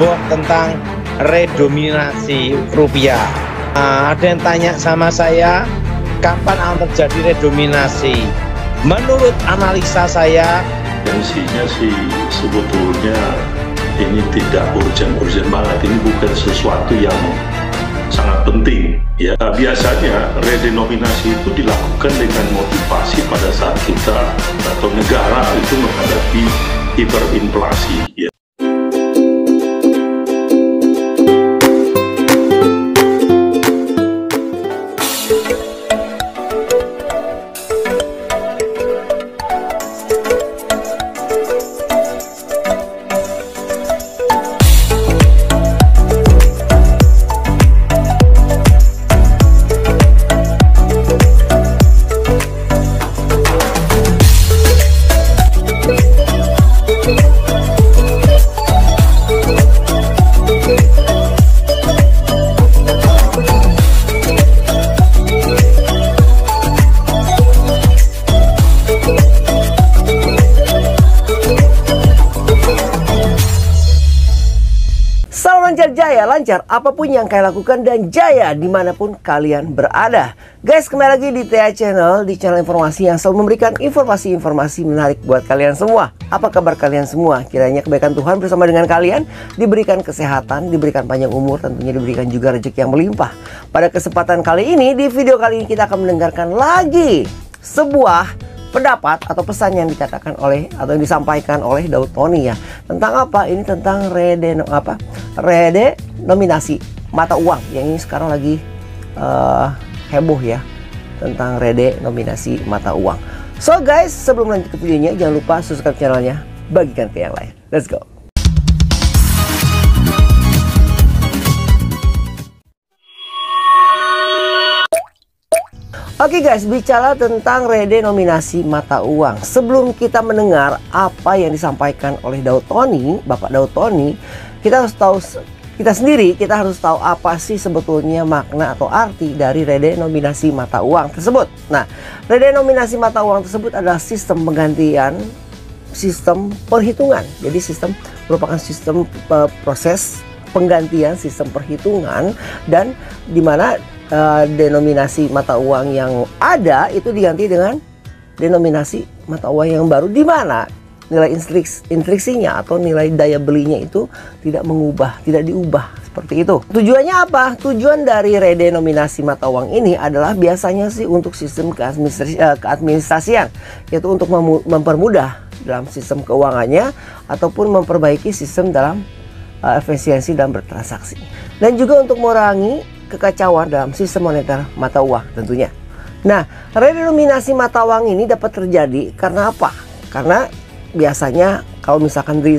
heboh tentang redominasi rupiah. Ada yang tanya sama saya, kapan akan terjadi redominasi? Menurut analisa saya, tendensinya sih sebetulnya ini tidak urgent banget. Ini bukan sesuatu yang sangat penting. Ya, biasanya redenominasi itu dilakukan dengan motivasi pada saat kita atau negara itu menghadapi hiperinflasi. Ya. Jaya lancar apapun yang kalian lakukan dan jaya dimanapun kalian berada. Guys, kembali lagi di TA Channel, di channel informasi yang selalu memberikan informasi-informasi menarik buat kalian semua. Apa kabar kalian semua? Kiranya kebaikan Tuhan bersama dengan kalian, diberikan kesehatan, diberikan panjang umur, tentunya diberikan juga rezeki yang melimpah. Pada kesempatan kali ini, di video kali ini kita akan mendengarkan lagi sebuah pendapat atau pesan yang dikatakan oleh atau yang disampaikan oleh Daud Tony ya. Tentang apa? Ini tentang redenominasi mata uang yang ini sekarang lagi heboh ya, tentang redenominasi mata uang. So guys, sebelum lanjut ke videonya, jangan lupa subscribe channelnya, bagikan ke yang lain. Let's go. Oke guys, bicara tentang redenominasi mata uang. Sebelum kita mendengar apa yang disampaikan oleh Daud Tony, Bapak Daud Tony, kita harus tahu, kita harus tahu apa sih sebetulnya makna atau arti dari redenominasi mata uang tersebut. Nah, redenominasi mata uang tersebut adalah sistem penggantian sistem perhitungan. Jadi sistem merupakan sistem proses penggantian sistem perhitungan, dan dimana denominasi mata uang yang ada itu diganti dengan denominasi mata uang yang baru, di mana nilai intriksinya atau nilai daya belinya itu tidak diubah seperti itu. Tujuannya apa? Tujuan dari redenominasi mata uang ini adalah biasanya sih untuk sistem keadministrasian, yaitu untuk mempermudah dalam sistem keuangannya ataupun memperbaiki sistem dalam efisiensi dalam bertransaksi, dan juga untuk mengurangi kekacauan dalam sistem moneter mata uang tentunya. Nah, redenominasi mata uang ini dapat terjadi karena apa? Karena biasanya kalau misalkan di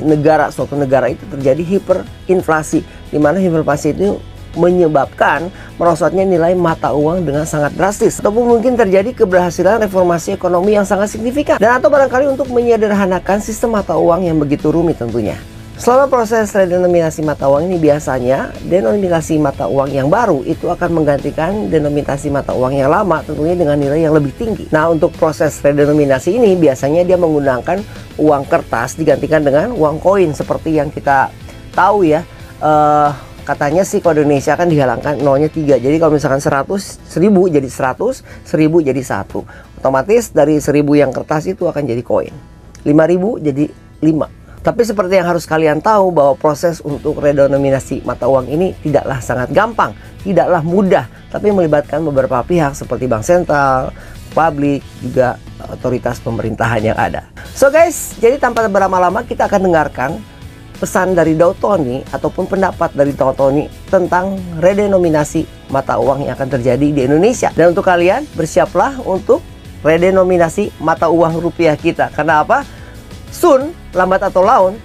suatu negara itu terjadi hiperinflasi, di mana hiperinflasi itu menyebabkan merosotnya nilai mata uang dengan sangat drastis, ataupun mungkin terjadi keberhasilan reformasi ekonomi yang sangat signifikan, dan atau barangkali untuk menyederhanakan sistem mata uang yang begitu rumit tentunya. Selama proses redenominasi mata uang ini, biasanya denominasi mata uang yang baru itu akan menggantikan denominasi mata uang yang lama, tentunya dengan nilai yang lebih tinggi. Nah, untuk proses redenominasi ini biasanya dia menggunakan uang kertas digantikan dengan uang koin seperti yang kita tahu ya. Katanya sih kalau di Indonesia kan dihalangkan nolnya 3. Jadi kalau misalkan 100, 1000 jadi 100, 1000 jadi 1. Otomatis dari 1000 yang kertas itu akan jadi koin. 5000 jadi 5. Tapi seperti yang harus kalian tahu bahwa proses untuk redenominasi mata uang ini tidaklah sangat gampang, tidaklah mudah, tapi melibatkan beberapa pihak seperti bank sentral, publik, juga otoritas pemerintahan yang ada. So guys, jadi tanpa berlama-lama kita akan dengarkan pesan dari Daud Tony ataupun pendapat dari Daud Tony tentang redenominasi mata uang yang akan terjadi di Indonesia. Dan untuk kalian, bersiaplah untuk redenominasi mata uang rupiah kita. Karena apa? Soon, lambat atau laun,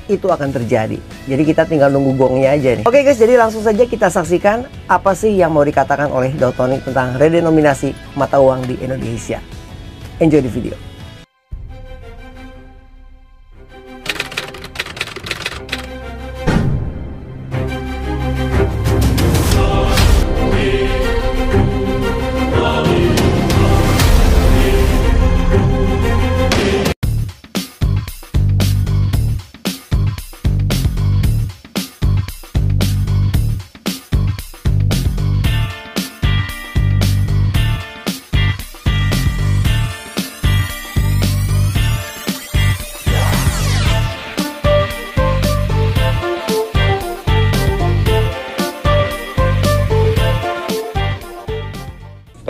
itu akan terjadi. Jadi kita tinggal nunggu gongnya aja nih. Oke guys, jadi langsung saja kita saksikan apa sih yang mau dikatakan oleh Daud Tony tentang redenominasi mata uang di Indonesia. Enjoy the video.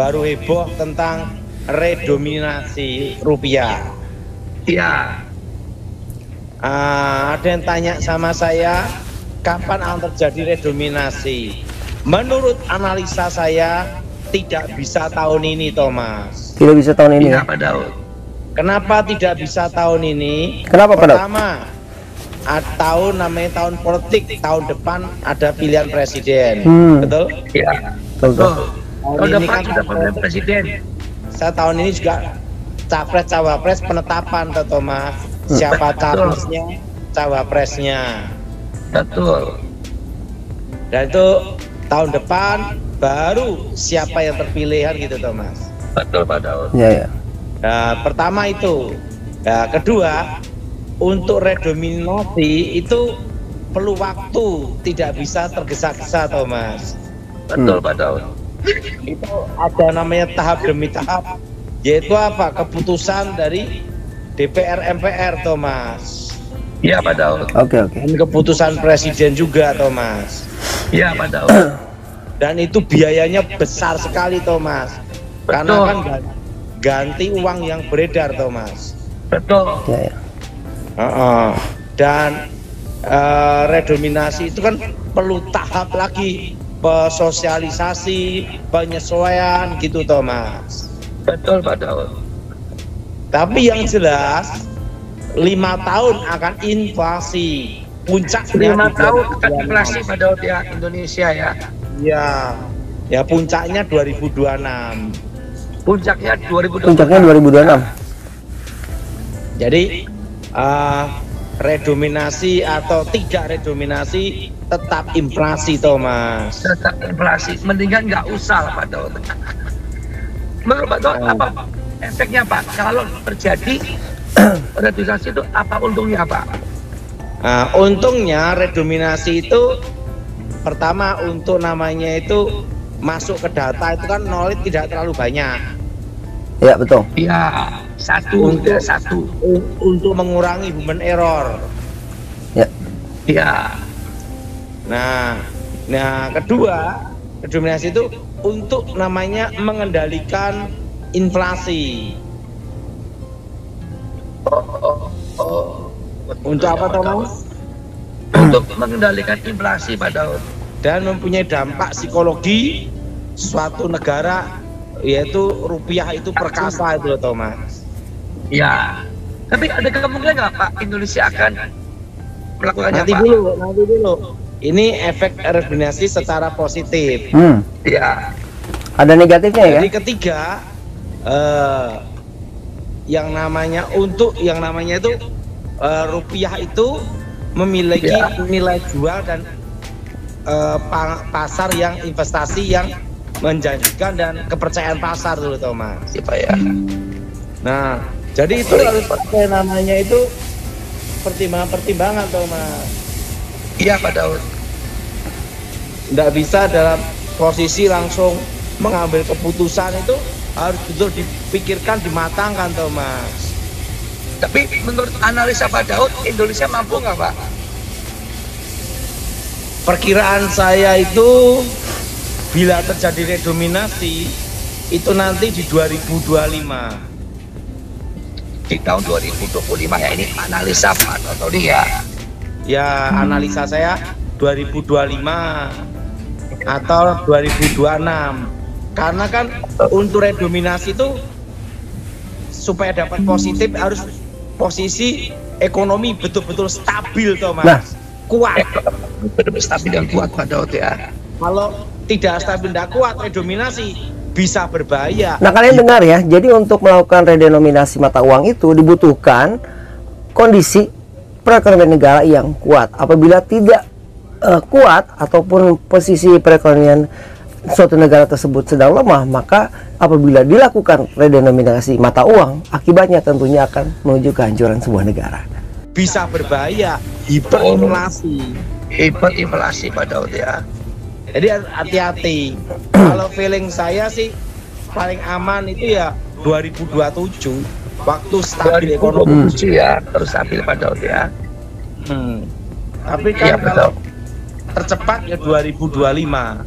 baru heboh tentang redominasi rupiah. Iya. Ada yang tanya sama saya, kapan akan terjadi redominasi? Menurut analisa saya, tidak bisa tahun ini, Thomas. Tidak bisa tahun ini ya? Iya, Pak Daud. Kenapa tidak bisa tahun ini? Kenapa, Pak Daud? Pertama, tahun namanya tahun politik, tahun depan ada pilihan presiden, betul? Iya. Betul. Tahun ini depan kan sudah pemilihan presiden. saya tahun ini juga capres cawapres penetapan, toh, Thomas. Siapa capresnya, cawapresnya. Betul. Dan itu tahun depan baru siapa yang terpilih kan gitu, Thomas. Betul, Pak Daud. Iya, ya. Nah, pertama itu. Nah, kedua, untuk redominasi itu perlu waktu, tidak bisa tergesa-gesa, Thomas. Betul, Pak Daud. Itu ada namanya tahap demi tahap, yaitu apa? Keputusan dari DPR MPR, Thomas. Iya, Pak Daud. Oke. Dan keputusan presiden juga, Thomas. Iya, Pak Daud. Dan itu biayanya besar sekali, Thomas. Karena Betul. kan ganti uang yang beredar, Thomas. Betul. Iya, ya. Dan redominasi itu kan perlu tahap lagi, sosialisasi, penyesuaian gitu, Thomas. Betul, Pak Daud. Tapi yang jelas 5 tahun akan inflasi. Puncaknya 5 di tahun akan 2026. inflasi, Pak Daud, ya, Indonesia ya. Ya puncaknya 2026. Puncaknya 2026. Puncaknya 2026. Jadi redominasi atau tidak redominasi tetap inflasi, Thomas. Tetap inflasi. Mendingan nggak usah lah, Pak Daud. Menurut Pak Daud, apa efeknya, Pak? Kalau terjadi redominasi itu apa untungnya, Pak? Untungnya redominasi itu pertama untuk namanya itu masuk ke data itu kan knowledge tidak terlalu banyak. Ya, betul. Iya, satu. Untuk mengurangi human error. Ya. Iya. Nah, kedua, redominasi itu untuk namanya mengendalikan inflasi. Untuk apa, Thomas? Untuk mengendalikan inflasi, Pak Daud. Dan mempunyai dampak psikologi suatu negara, yaitu rupiah itu perkasa itu, Thomas. Ya. Tapi ada kemungkinan nggak, Pak, Indonesia akan melakukannya, Nanti Pak? dulu. Ini efek redominasi secara positif. Iya. Ada negatifnya ya? Jadi ketiga, yang namanya itu rupiah itu memiliki nilai jual dan pasar yang investasi yang menjanjikan dan kepercayaan pasar dulu, Thomas. Iya, Pak ya. Nah, jadi itu harus pakai namanya itu pertimbangan, Thomas. Iya, Pak Daud. Tidak bisa dalam posisi langsung mengambil keputusan, itu harus betul dipikirkan, dimatangkan, Thomas. Tapi menurut analisa Pak Daud, Indonesia mampu nggak, Pak? Perkiraan saya itu bila terjadi redominasi itu nanti di 2025. Di tahun 2025 ya, ini analisa Pak Tony ya. Ya, analisa saya 2025 atau 2026. Karena kan untuk redominasi itu supaya dapat positif harus posisi ekonomi betul-betul stabil, Thomas. Nah. Kuat. Betul-betul stabil dan kuat, Pak Daud ya. Kalau tidak stabil, tidak kuat, redominasi bisa berbahaya. Nah, kalian dengar ya, jadi untuk melakukan redenominasi mata uang itu dibutuhkan kondisi perekonomian negara yang kuat. Apabila tidak kuat ataupun posisi perekonomian suatu negara tersebut sedang lemah, maka apabila dilakukan redenominasi mata uang, akibatnya tentunya akan menuju kehancuran sebuah negara. Bisa berbahaya, hiperinflasi. Hiperinflasi, Pak Daud ya. Jadi hati-hati. Kalau feeling saya sih paling aman itu ya 2027, waktu stabil ekonomi. 2027 ya, terus stabil, Pak Daud ya. Tapi kan Iya, kalau tercepat ya 2025.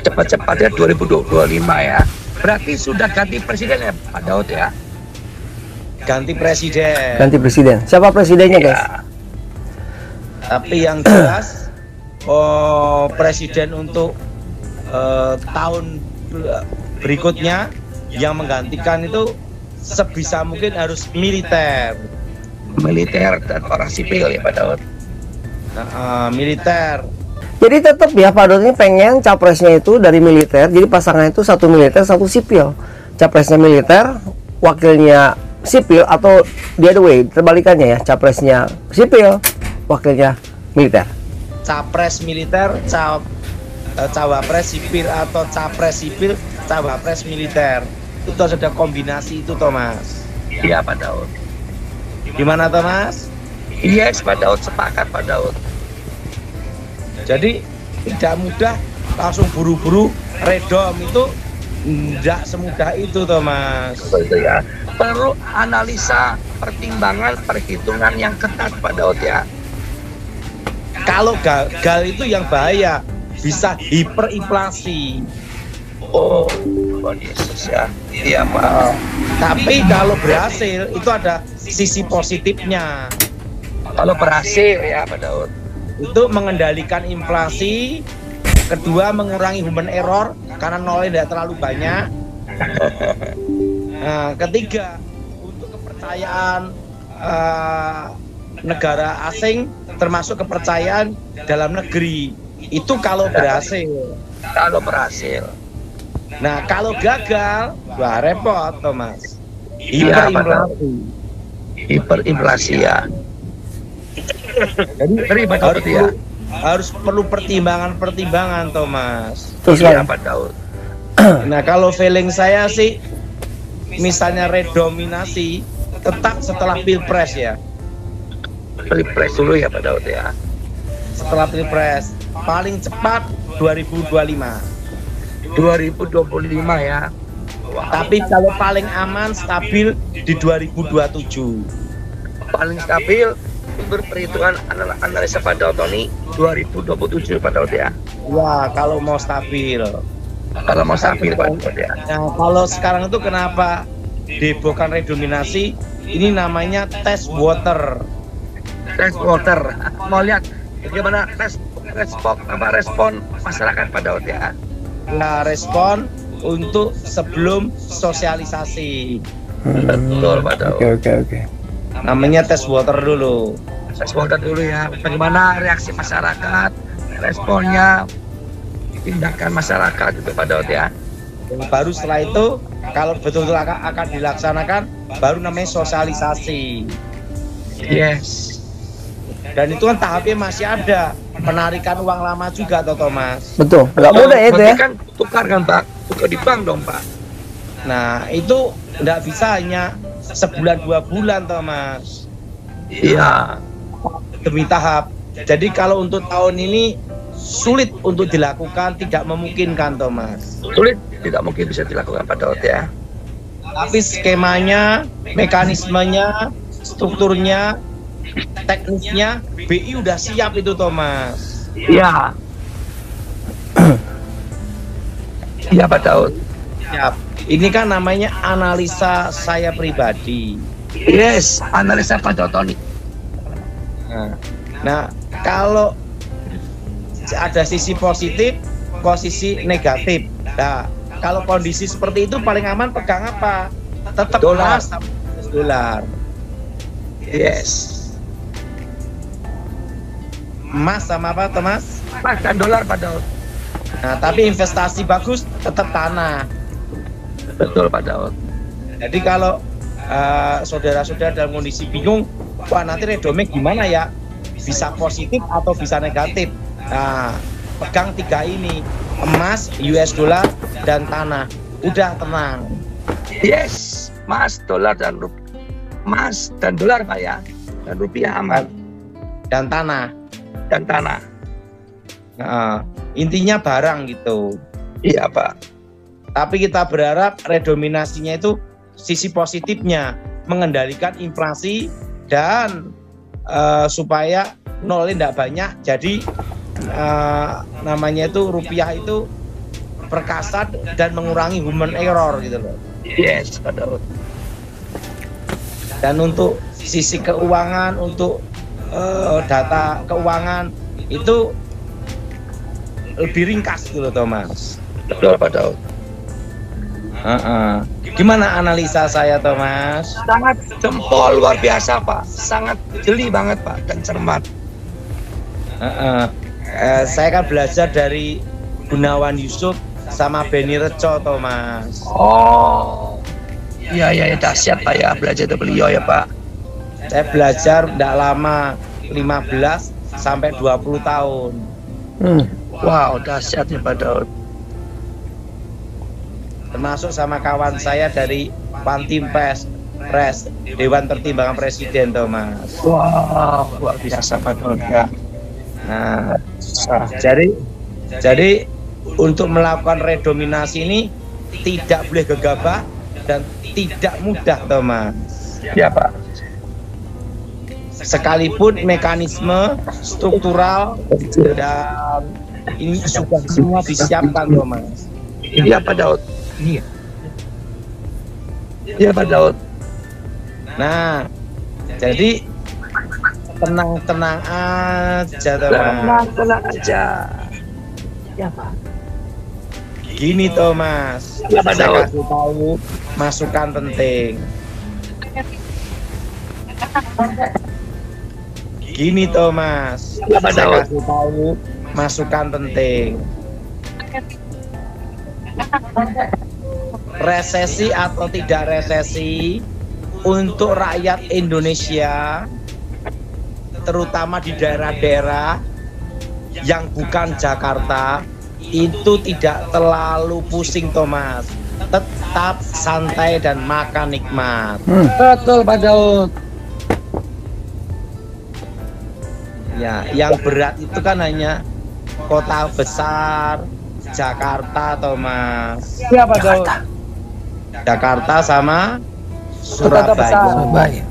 Cepat-cepatnya 2025 ya. Berarti sudah ganti presiden ya Pak Daud ya? Ganti presiden. Ganti presiden. Siapa presidennya, guys? Ya. Tapi yang jelas presiden untuk tahun berikutnya yang menggantikan itu sebisa mungkin harus militer. Militer dan orang sipil ya Pak Daud. Militer. Jadi tetap ya Pak Daud ini pengen capresnya itu dari militer. Jadi pasangan itu satu militer, satu sipil. Capresnya militer, wakilnya sipil, atau the other way, terbalikannya ya, capresnya sipil, wakilnya militer. Capres militer, cawapres sipil, atau capres sipil, cawapres militer. Itu harus ada kombinasi itu, Thomas. Iya Pak Daud. Gimana, Thomas? Yes Pak Daud, sepakat Pak Daud. Jadi tidak mudah langsung buru-buru redom, itu tidak semudah itu, Thomas. Betul ya. Perlu analisa, pertimbangan, perhitungan yang ketat Pak Daud ya. Kalau gagal itu yang bahaya, bisa hiperinflasi. Oh Yesus ya. Iya Pak. Tapi kalau berhasil itu ada sisi positifnya. Kalau berhasil ya Pak Daud, Itu mengendalikan inflasi, kedua mengurangi human error karena nolnya tidak terlalu banyak. Nah, ketiga untuk kepercayaan negara asing, termasuk kepercayaan dalam negeri, itu kalau berhasil. kalau berhasil. Nah, kalau gagal, wah repot, Thomas. Iya, Hiperinflasi. Hiperinflasi ya. Jadi Ngeri Pak Daud ya. harus perlu pertimbangan, Thomas. Terus Iya kan? Pak Daud. Nah, kalau feeling saya sih, misalnya redominasi tetap setelah pilpres ya. Pilpres dulu ya Pak Daud ya. Setelah pilpres paling cepat 2025. 2025 ya. Wah, Tapi kalau paling aman stabil di 2027. paling stabil menurut perhitungan analisa Pak Daud Tony 2027 Pak Daud ya. Ya, kalau mau stabil. Kalau mau stabil Pak Daud ya. Nah, kalau sekarang itu kenapa dihebohkan redominasi? Ini namanya test water. Test water. Mau lihat bagaimana respon masyarakat Pak Daud ya. Nah, respon untuk sebelum sosialisasi. Betul Pak Daud. Oke. Namanya test water dulu. Test water dulu ya. Bagaimana reaksi masyarakat, responnya, tindakan masyarakat itu Pak Daud ya. Baru setelah itu, kalau betul-betul akan dilaksanakan, baru namanya sosialisasi. Yes. Dan itu kan tahapnya masih ada. Penarikan uang lama juga, toh Thomas. Betul, nggak mudah ya itu Berarti ya. kan tukar kan Pak, tukar di bank dong Pak. Nah, itu nggak bisa hanya sebulan 2 bulan, Thomas. Iya. Demi tahap. Jadi kalau untuk tahun ini sulit untuk dilakukan, tidak memungkinkan, Thomas. Sulit, tidak mungkin bisa dilakukan Pak Daud ya. Tapi skemanya, mekanismenya, strukturnya, teknisnya, BI udah siap itu, Thomas. Iya. Iya Pak Daud. Siap. Ini kan namanya analisa saya pribadi. Yes, analisa Pak Daud Tony. Nah, kalau ada sisi positif, posisi negatif. Nah, kalau kondisi seperti itu paling aman pegang apa? Tetap Dolar. emas sama dolar. Yes. Emas sama apa, Thomas? Emas dan dolar Pak Daud. Nah, tapi investasi bagus tetap tanah. Betul Pak Daud. Jadi kalau saudara-saudara dalam kondisi bingung, wah nanti redomnya gimana ya? Bisa positif atau bisa negatif. Nah, pegang 3 ini, emas, US dollar, dan tanah. Udah tenang. Yes, emas, dolar dan rupiah. Emas dan dolar Pak ya. Dan rupiah aman. Dan tanah. Dan tanah. Nah, intinya barang gitu. Iya Pak. Tapi kita berharap redominasinya itu sisi positifnya mengendalikan inflasi dan supaya nolnya tidak banyak. Jadi namanya itu rupiah itu perkasa dan mengurangi human error gitu loh. Yes, Pak Daud. Dan untuk sisi keuangan, untuk data keuangan itu lebih ringkas gitu loh Thomas. Betul Pak Daud. Gimana analisa saya Thomas? Sangat jempol, luar biasa Pak. Sangat jeli banget Pak dan cermat. Saya kan belajar dari Gunawan Yusuf sama Beni Reco Thomas. Oh, iya dahsyat Pak ya belajar dari beliau ya Pak. Saya belajar tidak lama, 15 sampai 20 tahun. Wow, dahsyat ya Pak Daud. Termasuk sama kawan saya dari Pantimpes Pres, Dewan Pertimbangan Presiden Thomas. Wow, luar biasa Pak Daud ya. Nah, jadi untuk melakukan redominasi ini tidak boleh gegabah dan tidak mudah Thomas. Ya Pak. Sekalipun mekanisme struktural dan ini sudah semua disiapkan Thomas. Iya Pak Daud. Iya. Iya Pak Daud. Nah, jadi tenang-tenang aja Thomas. Tenang aja. Ya Pak. Gini Thomas, Ya, Pak saya Daud. kasih tahu masukan penting. Gini Thomas, Ya, Pak saya Daud. kasih tahu masukan penting. Resesi atau tidak resesi untuk rakyat Indonesia, terutama di daerah-daerah yang bukan Jakarta, itu tidak terlalu pusing Thomas. Tetap santai dan makan nikmat. Betul Pak Daud. Ya, yang berat itu kan hanya kota besar Jakarta Thomas. Iya Pak Daud. Jakarta sama Kota besar. Surabaya.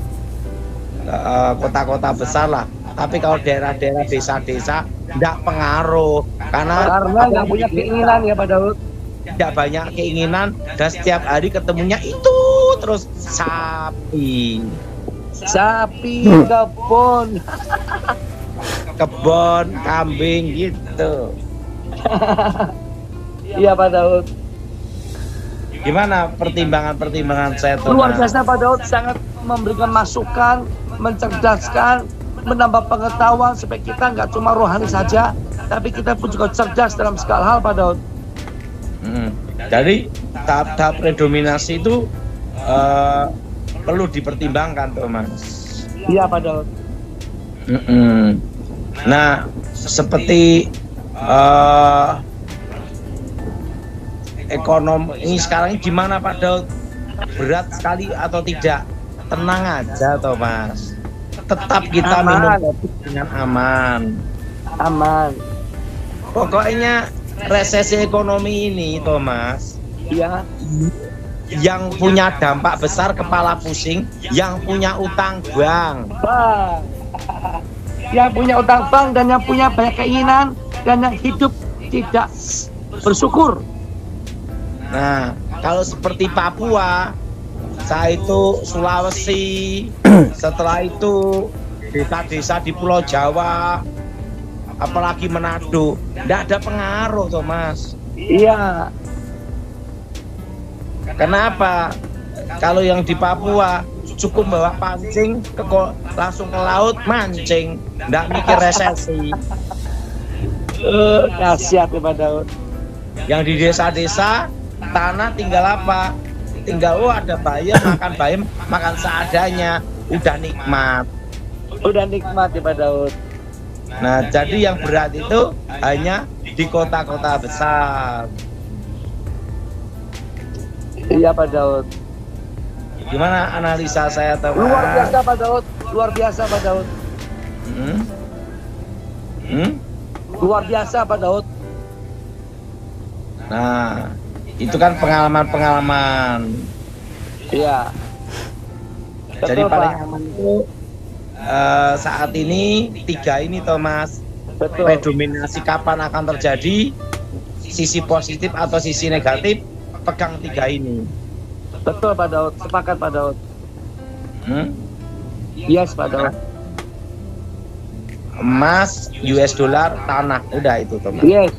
Kota-kota besar lah. Tapi kalau daerah-daerah desa-desa tidak pengaruh karena nggak punya keinginan ya Pak Daud. tidak banyak keinginan dan setiap hari ketemunya itu terus sapi, kebun, kambing gitu. Iya Pak Daud. Gimana pertimbangan saya Thomas? Luar biasa Pak Daud, sangat memberikan masukan, mencerdaskan, menambah pengetahuan supaya kita nggak cuma rohani saja, tapi kita pun juga cerdas dalam segala hal Pak Daud. Jadi tahap-tahap redominasi itu perlu dipertimbangkan Thomas. Iya Pak Daud. Nah, seperti ekonomi ini sekarang gimana Pak Daud? Berat sekali atau tidak? Tenang aja Thomas. Tetap kita minum kopi dengan aman. Pokoknya resesi ekonomi ini Thomas, Iya. yang punya dampak besar kepala pusing, yang punya utang bank. Bang. Yang punya utang bank dan yang punya banyak keinginan dan yang hidup tidak bersyukur. Nah, kalau seperti Papua, saya itu Sulawesi, setelah itu desa-desa di Pulau Jawa, apalagi Manado, tidak ada pengaruh Thomas. Iya. Kenapa? Kalau yang di Papua cukup bawa pancing langsung ke laut mancing, tidak mikir resesi. Kasihat ya Pak Daud. Yang di desa-desa tanah tinggal apa? Tinggal ada bayam, makan bayam, makan seadanya, udah nikmat. Udah nikmat ya Pak Daud. Nah, jadi yang berat itu hanya di kota-kota besar. Iya Pak Daud. Gimana analisa saya Thomas? Luar biasa Pak Daud. Luar biasa Pak Daud. Luar biasa Pak Daud. Nah, itu kan pengalaman-pengalaman. Iya. Jadi Betul, paling Pak. aman itu saat ini 3 ini Thomas. Betul. Redominasi kapan akan terjadi? sisi positif atau sisi negatif, pegang 3 ini. Betul Pak Daud, sepakat Pak Daud. Yes Pak Daud. Emas, US dollar, tanah, udah itu Thomas. Yes.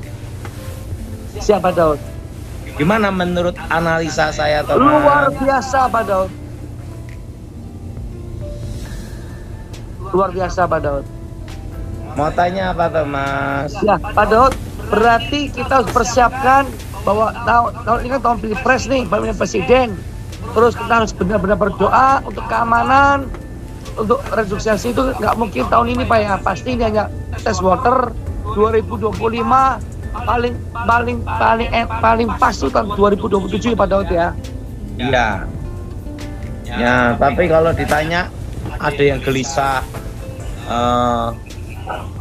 Siapa Daud? Gimana menurut analisa saya Thomas? Luar biasa Pak Daud. Luar biasa Pak Daud. Mau tanya apa Thomas? Ya Pak Daud, berarti kita harus persiapkan bahwa tahun ini kan tahun pilpres nih, pemilihan presiden. Terus kita harus benar-benar berdoa untuk keamanan, untuk reduksiasi itu nggak mungkin tahun ini Pak ya. Pasti ini hanya tes water 2025, paling pas itu tahun 2027 Pak Daud ya. Iya. Ya, tapi kalau ditanya ada yang gelisah,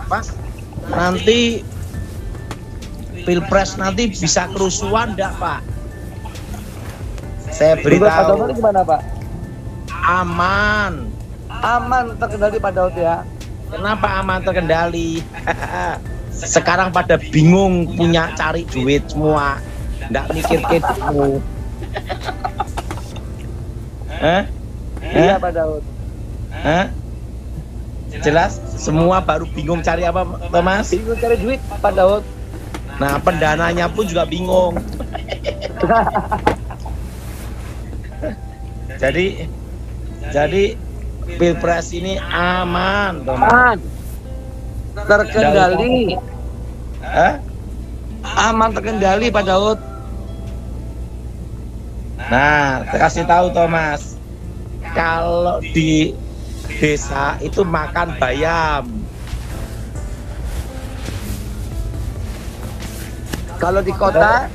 Mas, nanti pilpres nanti bisa kerusuhan enggak Pak? Saya beritahu. Gimana Pak? Aman. Aman terkendali Pak Daud ya. Kenapa aman terkendali? Sekarang pada bingung punya cari duit semua, nggak mikir ke dulu. Iya Pak Daud. Jelas semua baru bingung cari apa Thomas? Bingung cari duit Pak Daud. Nah pendananya pun juga bingung. Jadi pilpres ini aman Thomas. Aman. Terkendali. Aman terkendali Pak Daud. Nah, kasih tahu Thomas, kalau di desa itu makan bayam. Kalau di kota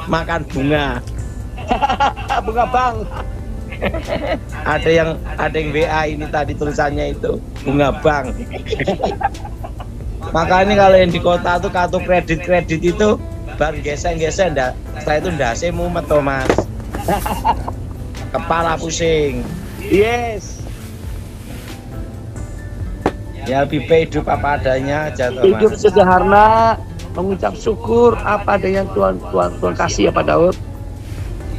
makan bunga. bunga bang. Ada yang WA ini tadi tulisannya itu bunga bank. Makanya kalau yang di kota tuh kartu kredit itu baru gesek ndak, setelah itu ndase mumet Thomas. Kepala pusing. Yes. Ya lebih baik hidup apa adanya aja Thomas. Hidup sederhana, mengucap syukur apa adanya Tuhan kasih ya Pak Daud.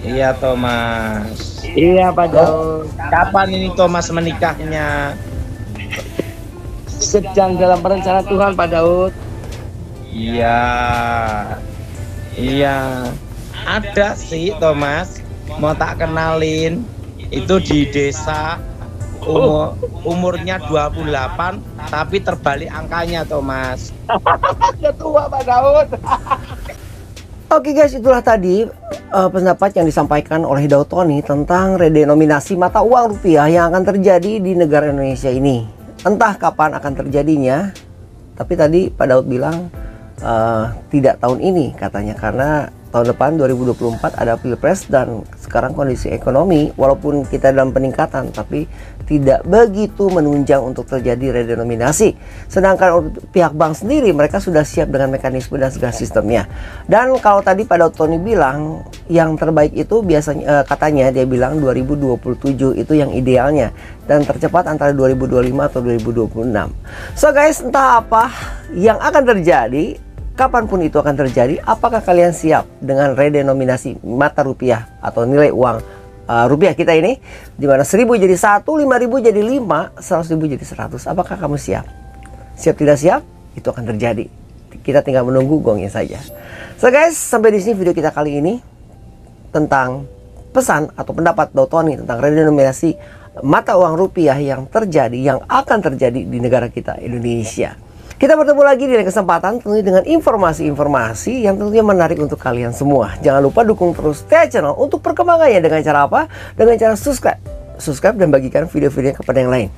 Iya Thomas. Iya Pak Daud. Kapan ini Thomas menikahnya? Sedang dalam perencanaan Tuhan Pak Daud. Iya. Ada sih Thomas, mau tak kenalin, itu di desa umurnya 28 tapi terbalik angkanya Thomas. Udah tua Pak Daud. Oke guys, itulah tadi pendapat yang disampaikan oleh Daud Tony tentang redenominasi mata uang rupiah yang akan terjadi di negara Indonesia ini. Entah kapan akan terjadinya, tapi tadi Pak Daud bilang tidak tahun ini katanya, karena tahun depan 2024 ada pilpres dan sekarang kondisi ekonomi walaupun kita dalam peningkatan tapi tidak begitu menunjang untuk terjadi redenominasi. Sedangkan pihak bank sendiri mereka sudah siap dengan mekanisme dan segala sistemnya. Dan kalau tadi Pak Daud Tony bilang yang terbaik itu biasanya katanya dia bilang 2027 itu yang idealnya dan tercepat antara 2025 atau 2026. So guys, entah apa yang akan terjadi, kapanpun itu akan terjadi, apakah kalian siap dengan redenominasi mata rupiah atau nilai uang rupiah kita ini, dimana 1000 jadi 1, 5000 jadi 5, 100.000 jadi 100. Apakah kamu siap? Siap tidak siap? Itu akan terjadi. Kita tinggal menunggu gongnya saja. So guys, sampai di sini video kita kali ini tentang pesan atau pendapat Daud Tony tentang redenominasi mata uang rupiah yang terjadi, yang akan terjadi di negara kita Indonesia. Kita bertemu lagi di lain kesempatan tentunya dengan informasi-informasi yang tentunya menarik untuk kalian semua. Jangan lupa dukung terus Tia Channel untuk perkembangannya dengan cara apa? Dengan cara subscribe dan bagikan video-videonya kepada yang lain.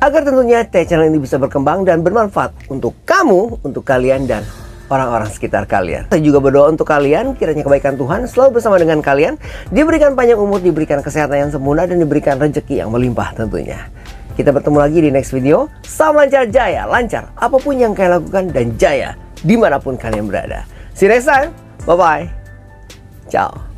Agar tentunya Tia Channel ini bisa berkembang dan bermanfaat untuk kamu, untuk kalian dan orang-orang sekitar kalian. Saya juga berdoa untuk kalian, kiranya kebaikan Tuhan selalu bersama dengan kalian, diberikan panjang umur, diberikan kesehatan yang sempurna, dan diberikan rezeki yang melimpah tentunya. Kita bertemu lagi di next video. Salam lancar jaya, lancar apapun yang kalian lakukan, dan jaya dimanapun kalian berada. See you next time. Bye-bye. Ciao.